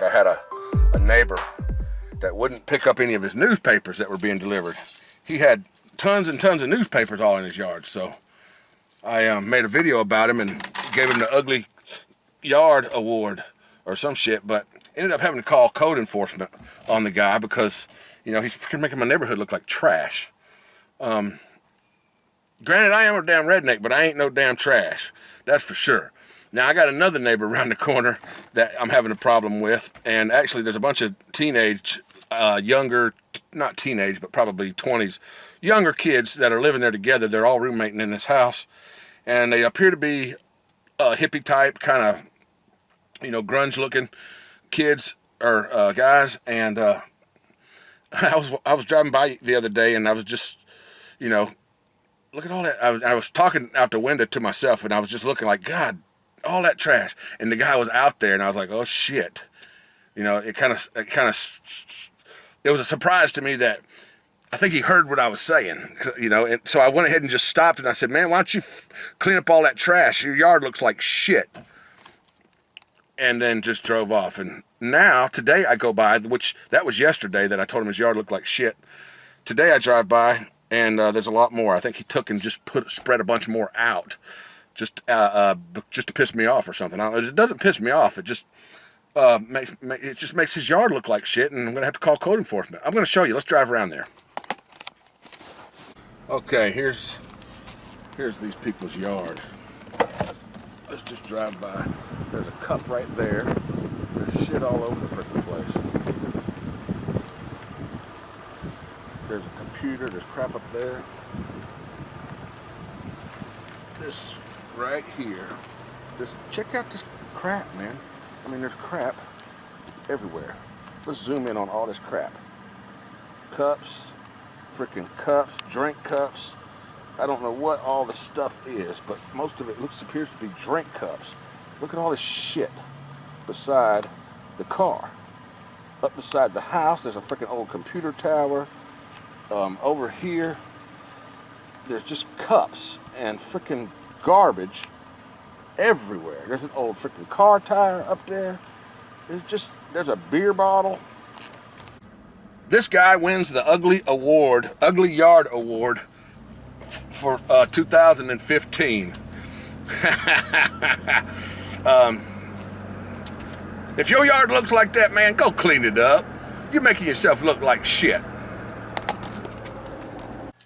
I had a neighbor that wouldn't pick up any of his newspapers that were being delivered. He had tons and tons of newspapers all in his yard, so I made a video about him and gave him the Ugly Yard Award or some shit, but ended up having to call code enforcement on the guy because, you know, he's freaking making my neighborhood look like trash. Granted, I am a damn redneck, but I ain't no damn trash. That's for sure. Now, I got another neighbor around the corner that I'm having a problem with, and actually there's a bunch of teenage, younger, not teenage, but probably 20s, younger kids that are living there together. They're all roommating in this house, and they appear to be hippie type, kind of, you know, grunge-looking kids or guys, and I was driving by the other day, and I was just, you know, look at all that. I was talking out the window to myself, and I was just looking like, God, all that trash. And the guy was out there, and I was like, oh shit. You know, it was a surprise to me that I think he heard what I was saying, you know. And so I went ahead and just stopped, and I said, man, why don't you clean up all that trash? Your yard looks like shit. And then just drove off. And now, today I go by, which that was yesterday that I told him his yard looked like shit. Today I drive by, and there's a lot more. I think he took and just spread a bunch more out, just to piss me off or something. It doesn't piss me off. It just makes his yard look like shit, and I'm gonna have to call code enforcement. I'm gonna show you. Let's drive around there. Okay, here's these people's yard. Let's just drive by. There's a cup right there. There's shit all over the freaking place. There's a computer. There's crap up there. This right here. Check out this crap, man. I mean, there's crap everywhere. Let's zoom in on all this crap. Cups, freaking cups, drink cups. I don't know what all the stuff is, but most of it appears to be drink cups. Look at all this shit beside the car. Up beside the house, there's a freaking old computer tower. Over here, there's just cups and freaking garbage everywhere. There's an old freaking car tire up there. There's a beer bottle. This guy wins the Ugly Yard Award for 2015. If your yard looks like that, man, go clean it up. You're making yourself look like shit.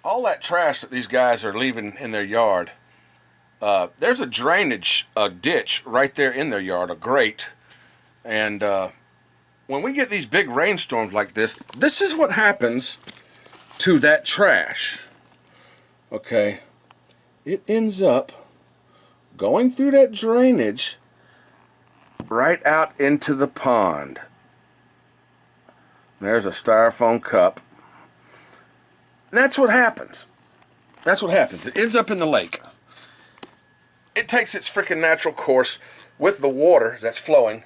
All that trash that these guys are leaving in their yard, there's a drainage ditch right there in their yard, a grate. And when we get these big rainstorms like this is what happens to that trash. Okay, it ends up going through that drainage right out into the pond. There's a styrofoam cup. And that's what happens. That's what happens. It ends up in the lake. It takes its freaking natural course with the water that's flowing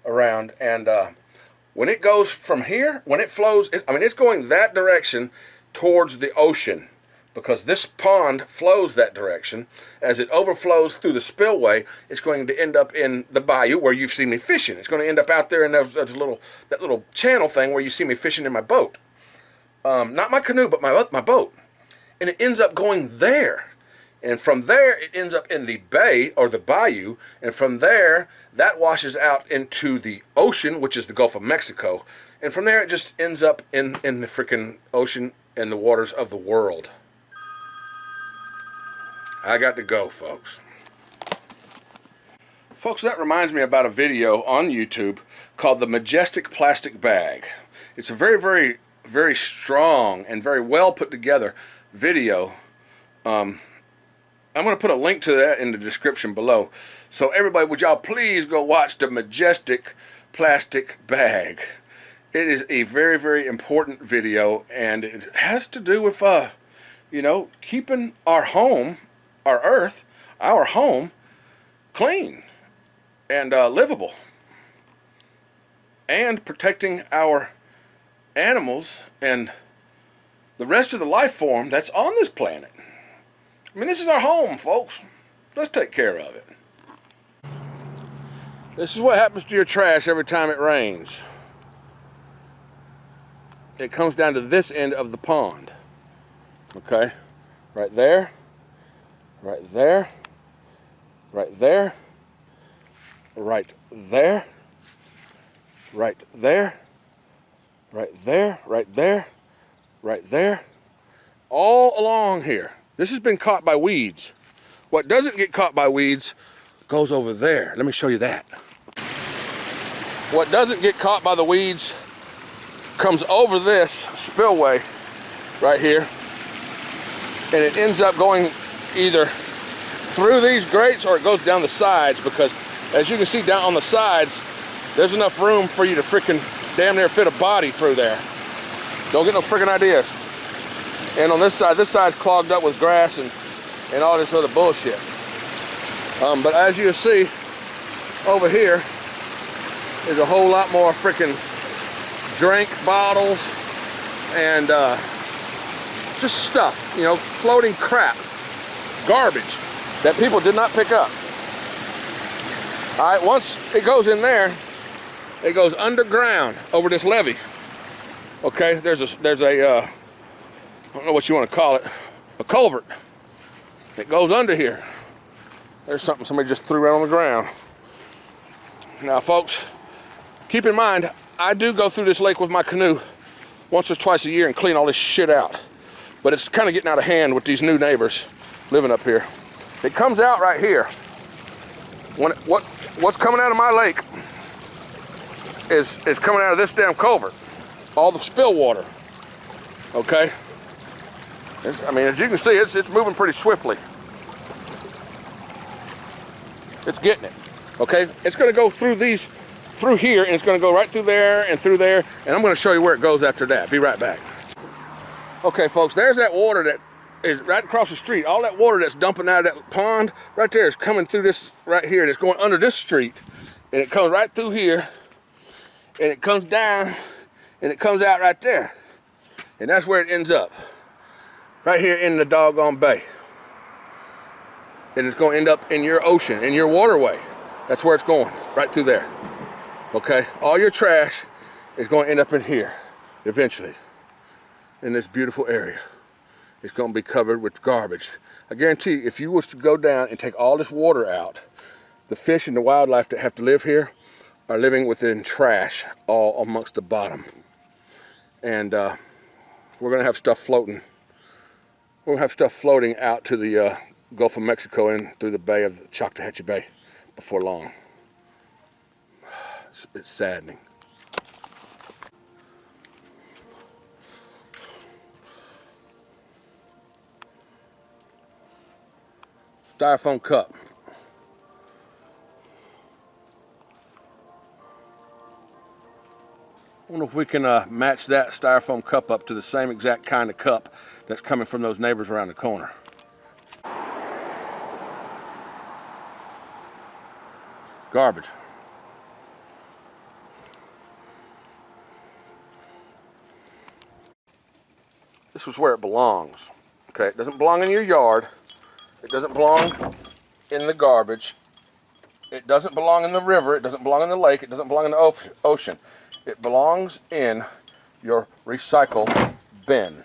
around, and when it goes from here, when it flows, it's going that direction towards the ocean, because this pond flows that direction. As it overflows through the spillway, it's going to end up in the bayou where you've seen me fishing. It's going to end up out there in that little channel thing where you see me fishing in my boat. Not my canoe, but my boat. And it ends up going there. And from there, it ends up in the bay or the bayou. And from there, that washes out into the ocean, which is the Gulf of Mexico. And from there, it just ends up in the freaking ocean and the waters of the world. I got to go, folks. Folks, that reminds me about a video on YouTube called The Majestic Plastic Bag. It's a very, very, very strong and very well put together video. I'm going to put a link to that in the description below. So everybody, would y'all please go watch The Majestic Plastic Bag. It is a very, very important video, and it has to do with, keeping our home, our earth, our home, clean and livable. And protecting our animals and the rest of the life form that's on this planet. I mean, this is our home, folks. Let's take care of it. This is what happens to your trash every time it rains. It comes down to this end of the pond. Okay? Right there. Right there. Right there. Right there. Right there. Right there. Right there. Right there. All along here. This has been caught by weeds. What doesn't get caught by weeds goes over there. Let me show you that. What doesn't get caught by the weeds comes over this spillway right here, and it ends up going either through these grates or it goes down the sides, because as you can see down on the sides, there's enough room for you to freaking damn near fit a body through there. Don't get no freaking ideas. And on this side's clogged up with grass and all this other bullshit. But as you see over here, there's a whole lot more freaking drink bottles and just stuff, you know, floating crap, garbage that people did not pick up. All right, once it goes in there, it goes underground over this levee. Okay, there's a I don't know what you want to call it, a culvert. It goes under here. There's something somebody just threw right on the ground. Now, folks, keep in mind, I do go through this lake with my canoe once or twice a year and clean all this shit out. But it's kind of getting out of hand with these new neighbors living up here. It comes out right here. What's coming out of my lake is coming out of this damn culvert. All the spill water. Okay? I mean, as you can see, it's moving pretty swiftly. It's getting it. Okay? It's going to go through here, and it's going to go right through there, and I'm going to show you where it goes after that. Be right back. Okay, folks, there's that water that is right across the street. All that water that's dumping out of that pond right there is coming through this right here, and it's going under this street, and it comes right through here, and it comes down, and it comes out right there. And that's where it ends up. Right here in the doggone bay. And it's going to end up in your ocean, in your waterway. That's where it's going, right through there. Okay? All your trash is going to end up in here, eventually. In this beautiful area. It's going to be covered with garbage. I guarantee you, if you was to go down and take all this water out, the fish and the wildlife that have to live here are living within trash all amongst the bottom. And we're going to have stuff floating. We're going to have stuff floating out to the Gulf of Mexico and through the bay of Choctawhatchee Bay before long. It's saddening. Styrofoam cup. I wonder if we can match that styrofoam cup up to the same exact kind of cup that's coming from those neighbors around the corner. Garbage. This is where it belongs. Okay, it doesn't belong in your yard. It doesn't belong in the garbage. It doesn't belong in the river. It doesn't belong in the lake. It doesn't belong in the ocean. It belongs in your recycle bin.